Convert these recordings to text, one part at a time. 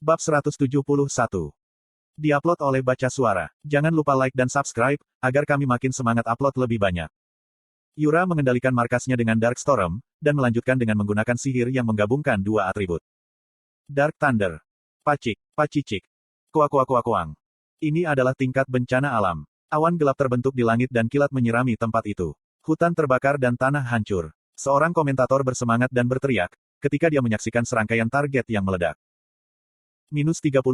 Bab 171. Diupload oleh Baca Suara. Jangan lupa like dan subscribe, agar kami makin semangat upload lebih banyak. Yura mengendalikan markasnya dengan Dark Storm, dan melanjutkan dengan menggunakan sihir yang menggabungkan dua atribut. Dark Thunder. Pacik, pacicik. Kuak-kuak-kuak-kuang. Ini adalah tingkat bencana alam. Awan gelap terbentuk di langit dan kilat menyirami tempat itu. Hutan terbakar dan tanah hancur. Seorang komentator bersemangat dan berteriak, ketika dia menyaksikan serangkaian target yang meledak. Minus 38,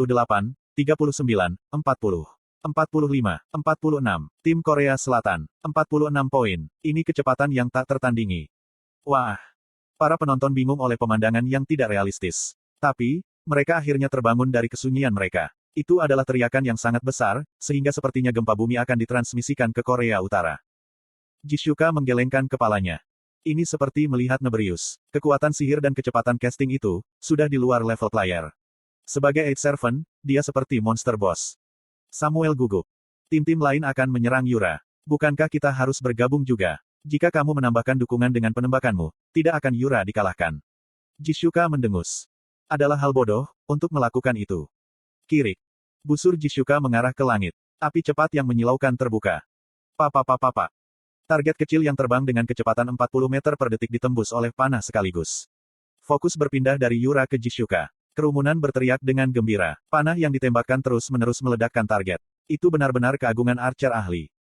39, 40, 45, 46. Tim Korea Selatan, 46 poin. Ini kecepatan yang tak tertandingi. Wah! Para penonton bingung oleh pemandangan yang tidak realistis. Tapi, mereka akhirnya terbangun dari kesunyian mereka. Itu adalah teriakan yang sangat besar, sehingga sepertinya gempa bumi akan ditransmisikan ke Korea Utara. Jishuka menggelengkan kepalanya. Ini seperti melihat Nebrius. Kekuatan sihir dan kecepatan casting itu, sudah di luar level player. Sebagai Eight Servant, dia seperti monster boss. Samuel gugup. Tim-tim lain akan menyerang Yura. Bukankah kita harus bergabung juga? Jika kamu menambahkan dukungan dengan penembakanmu, tidak akan Yura dikalahkan. Jishuka mendengus. Adalah hal bodoh, untuk melakukan itu. Kirik. Busur Jishuka mengarah ke langit. Api cepat yang menyilaukan terbuka. Papa. Target kecil yang terbang dengan kecepatan 40 meter per detik ditembus oleh panah sekaligus. Fokus berpindah dari Yura ke Jishuka. Kerumunan berteriak dengan gembira. Panah yang ditembakkan terus-menerus meledakkan target. Itu benar-benar keagungan archer ahli.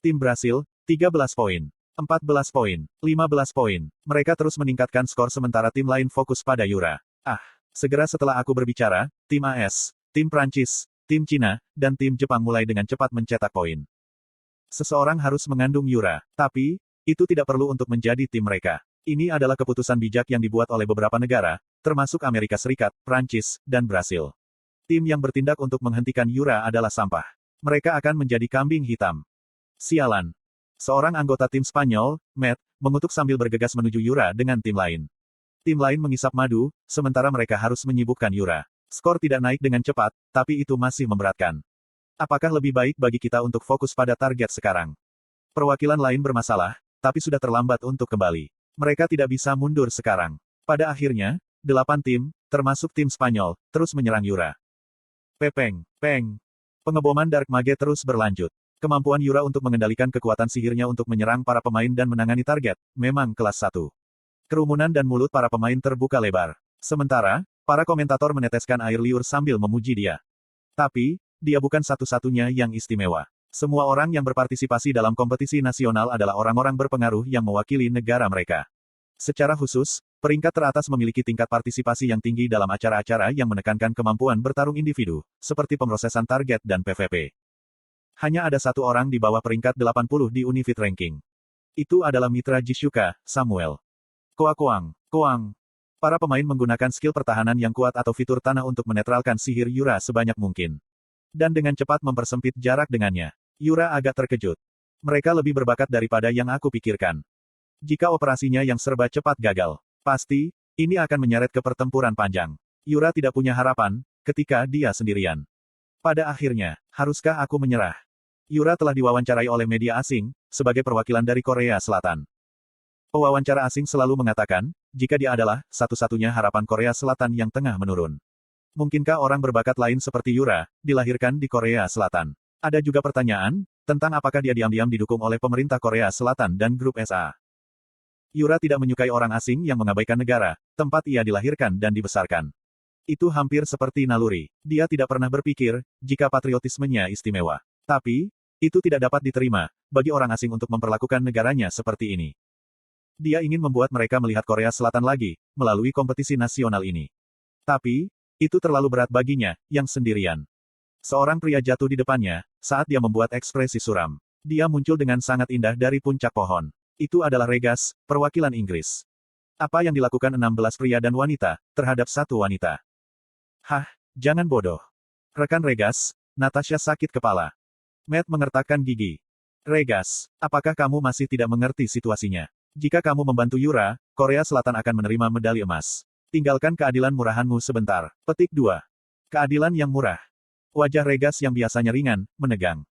Tim Brasil, 13 poin. 14 poin. 15 poin. Mereka terus meningkatkan skor sementara tim lain fokus pada Yura. Segera setelah aku berbicara, tim AS, tim Prancis, tim Cina, dan tim Jepang mulai dengan cepat mencetak poin. Seseorang harus mengandung Yura, tapi, itu tidak perlu untuk menjadi tim mereka. Ini adalah keputusan bijak yang dibuat oleh beberapa negara, termasuk Amerika Serikat, Prancis, dan Brasil. Tim yang bertindak untuk menghentikan Yura adalah sampah. Mereka akan menjadi kambing hitam. Sialan. Seorang anggota tim Spanyol, Matt, mengutuk sambil bergegas menuju Yura dengan tim lain. Tim lain mengisap madu, sementara mereka harus menyibukkan Yura. Skor tidak naik dengan cepat, tapi itu masih memberatkan. Apakah lebih baik bagi kita untuk fokus pada target sekarang? Perwakilan lain bermasalah, tapi sudah terlambat untuk kembali. Mereka tidak bisa mundur sekarang. Pada akhirnya, 8 tim, termasuk tim Spanyol, terus menyerang Yura. Peng. Pengeboman Dark Mage terus berlanjut. Kemampuan Yura untuk mengendalikan kekuatan sihirnya untuk menyerang para pemain dan menangani target, memang kelas 1. Kerumunan dan mulut para pemain terbuka lebar. Sementara, para komentator meneteskan air liur sambil memuji dia. Tapi, dia bukan satu-satunya yang istimewa. Semua orang yang berpartisipasi dalam kompetisi nasional adalah orang-orang berpengaruh yang mewakili negara mereka. Secara khusus, peringkat teratas memiliki tingkat partisipasi yang tinggi dalam acara-acara yang menekankan kemampuan bertarung individu, seperti pemrosesan target dan PvP. Hanya ada satu orang di bawah peringkat 80 di Unifit Ranking. Itu adalah mitra Jishuka, Samuel. Koang. Para pemain menggunakan skill pertahanan yang kuat atau fitur tanah untuk menetralkan sihir Yura sebanyak mungkin. Dan dengan cepat mempersempit jarak dengannya. Yura agak terkejut. Mereka lebih berbakat daripada yang aku pikirkan. Jika operasinya yang serba cepat gagal, pasti, ini akan menyeret ke pertempuran panjang. Yura tidak punya harapan, ketika dia sendirian. Pada akhirnya, haruskah aku menyerah? Yura telah diwawancarai oleh media asing, sebagai perwakilan dari Korea Selatan. Pewawancara asing selalu mengatakan, jika dia adalah satu-satunya harapan Korea Selatan yang tengah menurun. Mungkinkah orang berbakat lain seperti Yura, dilahirkan di Korea Selatan? Ada juga pertanyaan, tentang apakah dia diam-diam didukung oleh pemerintah Korea Selatan dan grup SA. Yura tidak menyukai orang asing yang mengabaikan negara, tempat ia dilahirkan dan dibesarkan. Itu hampir seperti naluri. Dia tidak pernah berpikir, jika patriotismenya istimewa. Tapi, itu tidak dapat diterima, bagi orang asing untuk memperlakukan negaranya seperti ini. Dia ingin membuat mereka melihat Korea Selatan lagi, melalui kompetisi nasional ini. Tapi, itu terlalu berat baginya, yang sendirian. Seorang pria jatuh di depannya, saat dia membuat ekspresi suram. Dia muncul dengan sangat indah dari puncak pohon. Itu adalah Regas, perwakilan Inggris. Apa yang dilakukan 16 pria dan wanita, terhadap satu wanita? Jangan bodoh. Rekan Regas, Natasha sakit kepala. Matt mengertakkan gigi. Regas, apakah kamu masih tidak mengerti situasinya? Jika kamu membantu Yura, Korea Selatan akan menerima medali emas. Tinggalkan keadilan murahanmu sebentar. Petik 2. Keadilan yang murah. Wajah Regas yang biasanya ringan, menegang.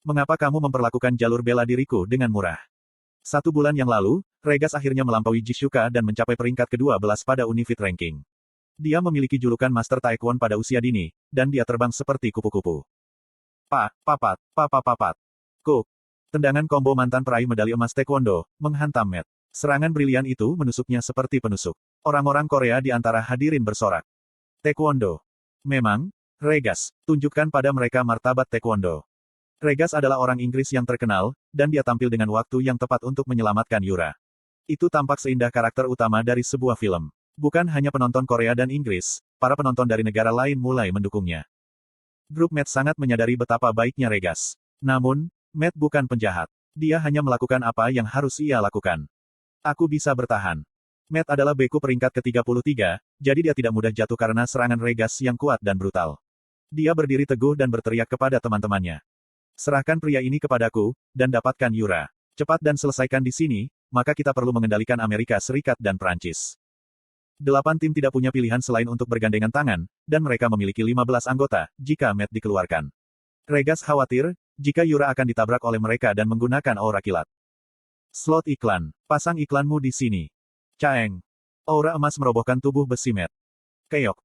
Mengapa kamu memperlakukan jalur bela diriku dengan murah? 1 bulan yang lalu, Regas akhirnya melampaui Jishuka dan mencapai peringkat ke-12 pada Unifit Ranking. Dia memiliki julukan Master Taekwon pada usia dini, dan dia terbang seperti kupu-kupu. Papat. Kuk. Tendangan combo mantan peraih medali emas Taekwondo, menghantam Matt. Serangan brilian itu menusuknya seperti penusuk. Orang-orang Korea di antara hadirin bersorak. Taekwondo. Memang, Regas, tunjukkan pada mereka martabat Taekwondo. Regas adalah orang Inggris yang terkenal, dan dia tampil dengan waktu yang tepat untuk menyelamatkan Yura. Itu tampak seindah karakter utama dari sebuah film. Bukan hanya penonton Korea dan Inggris, para penonton dari negara lain mulai mendukungnya. Grup Matt sangat menyadari betapa baiknya Regas. Namun, Matt bukan penjahat. Dia hanya melakukan apa yang harus ia lakukan. Aku bisa bertahan. Matt adalah beku peringkat ke-33, jadi dia tidak mudah jatuh karena serangan Regas yang kuat dan brutal. Dia berdiri teguh dan berteriak kepada teman-temannya. Serahkan pria ini kepadaku, dan dapatkan Yura. Cepat dan selesaikan di sini, maka kita perlu mengendalikan Amerika Serikat dan Prancis. 8 tim tidak punya pilihan selain untuk bergandengan tangan, dan mereka memiliki 15 anggota, jika Matt dikeluarkan. Regas khawatir, jika Yura akan ditabrak oleh mereka dan menggunakan aura kilat. Slot iklan. Pasang iklanmu di sini. Caeng. Aura emas merobohkan tubuh besi Matt. Keok.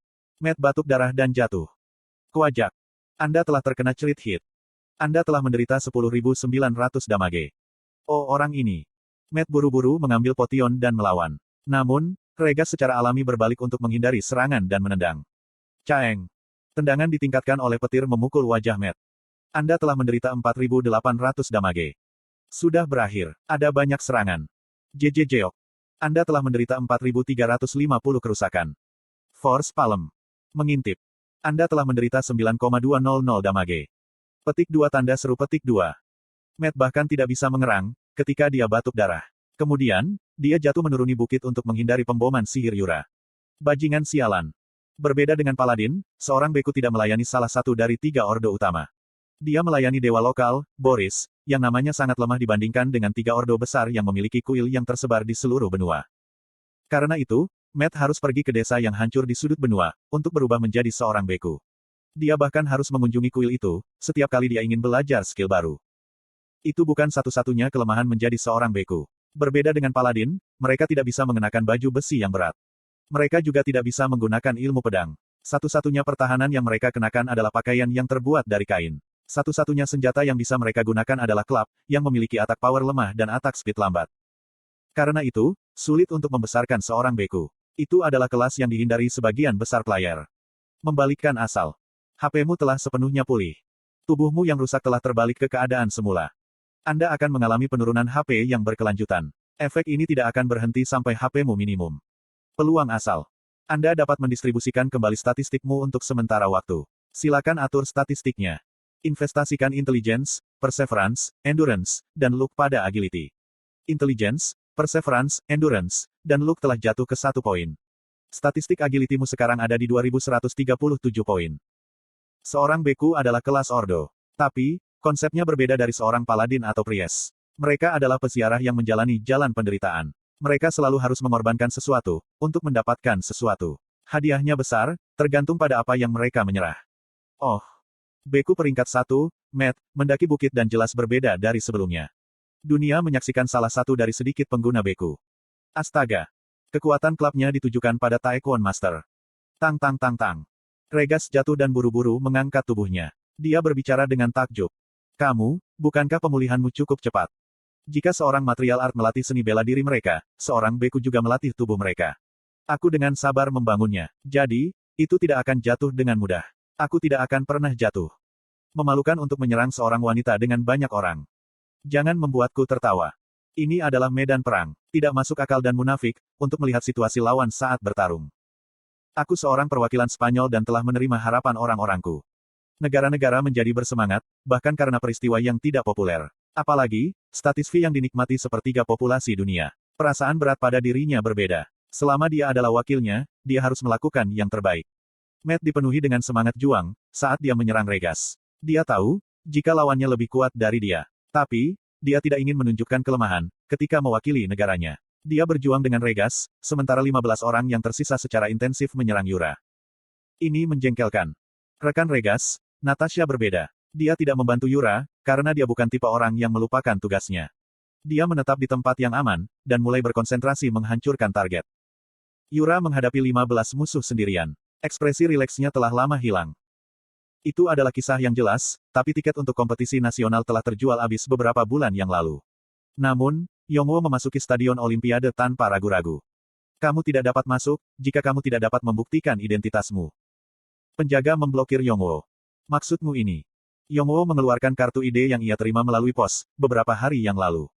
Matt batuk darah dan jatuh. Kuajak. Anda telah terkena crit hit. Anda telah menderita 10.900 damage. Oh orang ini. Matt buru-buru mengambil potion dan melawan. Namun, Regas secara alami berbalik untuk menghindari serangan dan menendang. Caeng. Tendangan ditingkatkan oleh petir memukul wajah Matt. Anda telah menderita 4.800 damage. Sudah berakhir. Ada banyak serangan. JJ Jeok. Anda telah menderita 4.350 kerusakan. Force Palm. Mengintip. Anda telah menderita 9,200 damage. Petik 2 tanda seru petik 2. Matt bahkan tidak bisa mengerang, ketika dia batuk darah. Kemudian, dia jatuh menuruni bukit untuk menghindari pemboman sihir Yura. Bajingan sialan. Berbeda dengan Paladin, seorang beku tidak melayani salah satu dari 3 ordo utama. Dia melayani dewa lokal, Boris, yang namanya sangat lemah dibandingkan dengan 3 ordo besar yang memiliki kuil yang tersebar di seluruh benua. Karena itu, Matt harus pergi ke desa yang hancur di sudut benua, untuk berubah menjadi seorang beku. Dia bahkan harus mengunjungi kuil itu, setiap kali dia ingin belajar skill baru. Itu bukan satu-satunya kelemahan menjadi seorang beku. Berbeda dengan Paladin, mereka tidak bisa mengenakan baju besi yang berat. Mereka juga tidak bisa menggunakan ilmu pedang. Satu-satunya pertahanan yang mereka kenakan adalah pakaian yang terbuat dari kain. Satu-satunya senjata yang bisa mereka gunakan adalah club, yang memiliki atak power lemah dan atak speed lambat. Karena itu, sulit untuk membesarkan seorang beku. Itu adalah kelas yang dihindari sebagian besar player. Membalikkan asal. HP-mu telah sepenuhnya pulih. Tubuhmu yang rusak telah terbalik ke keadaan semula. Anda akan mengalami penurunan HP yang berkelanjutan. Efek ini tidak akan berhenti sampai HP-mu minimum. Peluang asal. Anda dapat mendistribusikan kembali statistikmu untuk sementara waktu. Silakan atur statistiknya. Investasikan intelligence, perseverance, endurance, dan luck pada agility. Intelligence, perseverance, endurance, dan luck telah jatuh ke 1 poin. Statistik agilitymu sekarang ada di 2137 poin. Seorang beku adalah kelas ordo. Tapi, konsepnya berbeda dari seorang paladin atau priest. Mereka adalah peziarah yang menjalani jalan penderitaan. Mereka selalu harus mengorbankan sesuatu, untuk mendapatkan sesuatu. Hadiahnya besar, tergantung pada apa yang mereka menyerah. Oh. Beku peringkat 1, Matt, mendaki bukit dan jelas berbeda dari sebelumnya. Dunia menyaksikan salah satu dari sedikit pengguna beku. Astaga. Kekuatan klubnya ditujukan pada Taekwon Master. Tang. Regas jatuh dan buru-buru mengangkat tubuhnya. Dia berbicara dengan takjub. Kamu, bukankah pemulihanmu cukup cepat? Jika seorang material art melatih seni bela diri mereka, seorang beku juga melatih tubuh mereka. Aku dengan sabar membangunnya. Jadi, itu tidak akan jatuh dengan mudah. Aku tidak akan pernah jatuh. Memalukan untuk menyerang seorang wanita dengan banyak orang. Jangan membuatku tertawa. Ini adalah medan perang. Tidak masuk akal dan munafik, untuk melihat situasi lawan saat bertarung. Aku seorang perwakilan Spanyol dan telah menerima harapan orang-orangku. Negara-negara menjadi bersemangat, bahkan karena peristiwa yang tidak populer. Apalagi, status V yang dinikmati sepertiga populasi dunia. Perasaan berat pada dirinya berbeda. Selama dia adalah wakilnya, dia harus melakukan yang terbaik. Matt dipenuhi dengan semangat juang, saat dia menyerang Regas. Dia tahu, jika lawannya lebih kuat dari dia. Tapi, dia tidak ingin menunjukkan kelemahan, ketika mewakili negaranya. Dia berjuang dengan Regas, sementara 15 orang yang tersisa secara intensif menyerang Yura. Ini menjengkelkan. Rekan Regas, Natasha berbeda. Dia tidak membantu Yura, karena dia bukan tipe orang yang melupakan tugasnya. Dia menetap di tempat yang aman, dan mulai berkonsentrasi menghancurkan target. Yura menghadapi 15 musuh sendirian. Ekspresi rileksnya telah lama hilang. Itu adalah kisah yang jelas, tapi tiket untuk kompetisi nasional telah terjual habis beberapa bulan yang lalu. Namun, Yongwo memasuki Stadion Olimpiade tanpa ragu-ragu. Kamu tidak dapat masuk, jika kamu tidak dapat membuktikan identitasmu. Penjaga memblokir Yongwo. Maksudmu ini? Yongwo mengeluarkan kartu ide yang ia terima melalui pos, beberapa hari yang lalu.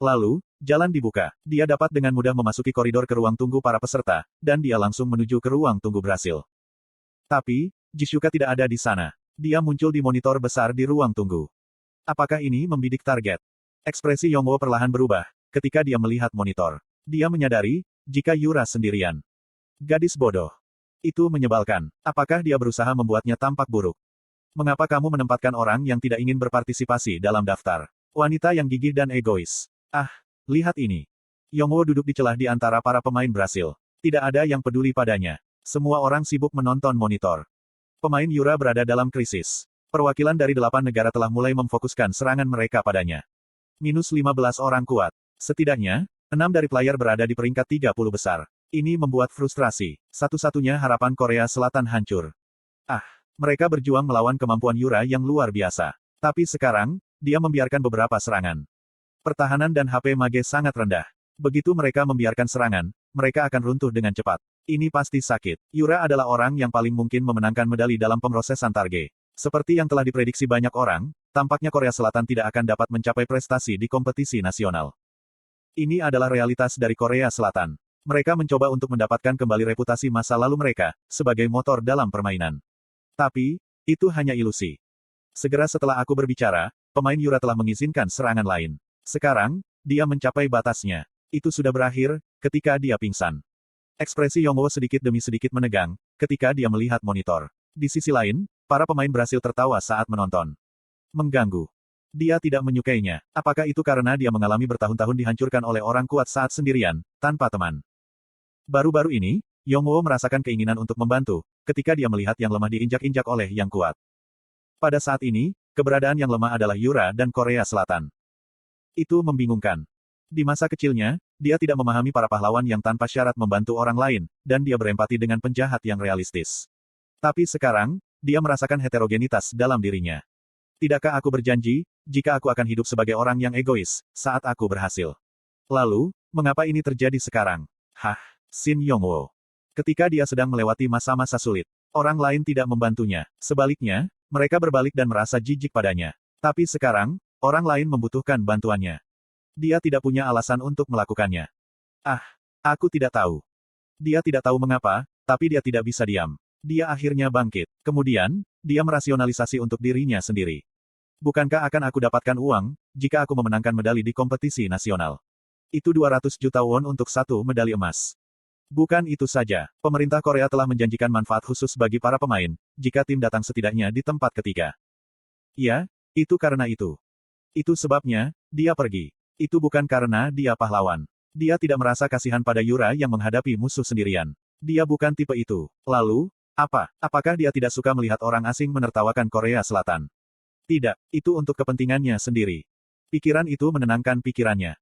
Lalu, jalan dibuka. Dia dapat dengan mudah memasuki koridor ke ruang tunggu para peserta, dan dia langsung menuju ke ruang tunggu berhasil. Tapi, Jishuka tidak ada di sana. Dia muncul di monitor besar di ruang tunggu. Apakah ini membidik target? Ekspresi Yongwo perlahan berubah, ketika dia melihat monitor. Dia menyadari, jika Yura sendirian. Gadis bodoh. Itu menyebalkan. Apakah dia berusaha membuatnya tampak buruk? Mengapa kamu menempatkan orang yang tidak ingin berpartisipasi dalam daftar? Wanita yang gigih dan egois. Ah, lihat ini. Yongwo duduk di celah di antara para pemain Brasil. Tidak ada yang peduli padanya. Semua orang sibuk menonton monitor. Pemain Yura berada dalam krisis. Perwakilan dari 8 negara telah mulai memfokuskan serangan mereka padanya. Minus 15 orang kuat. Setidaknya, 6 dari player berada di peringkat 30 besar. Ini membuat frustrasi. Satu-satunya harapan Korea Selatan hancur. Ah, mereka berjuang melawan kemampuan Yura yang luar biasa. Tapi sekarang, dia membiarkan beberapa serangan. Pertahanan dan HP Mage sangat rendah. Begitu mereka membiarkan serangan, mereka akan runtuh dengan cepat. Ini pasti sakit. Yura adalah orang yang paling mungkin memenangkan medali dalam pemrosesan target. Seperti yang telah diprediksi banyak orang, tampaknya Korea Selatan tidak akan dapat mencapai prestasi di kompetisi nasional. Ini adalah realitas dari Korea Selatan. Mereka mencoba untuk mendapatkan kembali reputasi masa lalu mereka, sebagai motor dalam permainan. Tapi, itu hanya ilusi. Segera setelah aku berbicara, pemain Yura telah mengizinkan serangan lain. Sekarang, dia mencapai batasnya. Itu sudah berakhir, ketika dia pingsan. Ekspresi Yongwo sedikit demi sedikit menegang, ketika dia melihat monitor. Di sisi lain, para pemain Brasil tertawa saat menonton. Mengganggu. Dia tidak menyukainya. Apakah itu karena dia mengalami bertahun-tahun dihancurkan oleh orang kuat saat sendirian, tanpa teman? Baru-baru ini, Yongwo merasakan keinginan untuk membantu, ketika dia melihat yang lemah diinjak-injak oleh yang kuat. Pada saat ini, keberadaan yang lemah adalah Yura dan Korea Selatan. Itu membingungkan. Di masa kecilnya, dia tidak memahami para pahlawan yang tanpa syarat membantu orang lain, dan dia berempati dengan penjahat yang realistis. Tapi sekarang, dia merasakan heterogenitas dalam dirinya. Tidakkah aku berjanji, jika aku akan hidup sebagai orang yang egois, saat aku berhasil? Lalu, mengapa ini terjadi sekarang? Hah, Shin Yongwo. Ketika dia sedang melewati masa-masa sulit, orang lain tidak membantunya. Sebaliknya, mereka berbalik dan merasa jijik padanya. Tapi sekarang, orang lain membutuhkan bantuannya. Dia tidak punya alasan untuk melakukannya. Ah, aku tidak tahu. Dia tidak tahu mengapa, tapi dia tidak bisa diam. Dia akhirnya bangkit. Kemudian, dia merasionalisasi untuk dirinya sendiri. Bukankah akan aku dapatkan uang, jika aku memenangkan medali di kompetisi nasional? Itu 200 juta won untuk satu medali emas. Bukan itu saja, pemerintah Korea telah menjanjikan manfaat khusus bagi para pemain, jika tim datang setidaknya di tempat ketiga. Ya, itu karena itu. Itu sebabnya, dia pergi. Itu bukan karena dia pahlawan. Dia tidak merasa kasihan pada Yura yang menghadapi musuh sendirian. Dia bukan tipe itu. Lalu, apa? Apakah dia tidak suka melihat orang asing menertawakan Korea Selatan? Tidak, itu untuk kepentingannya sendiri. Pikiran itu menenangkan pikirannya.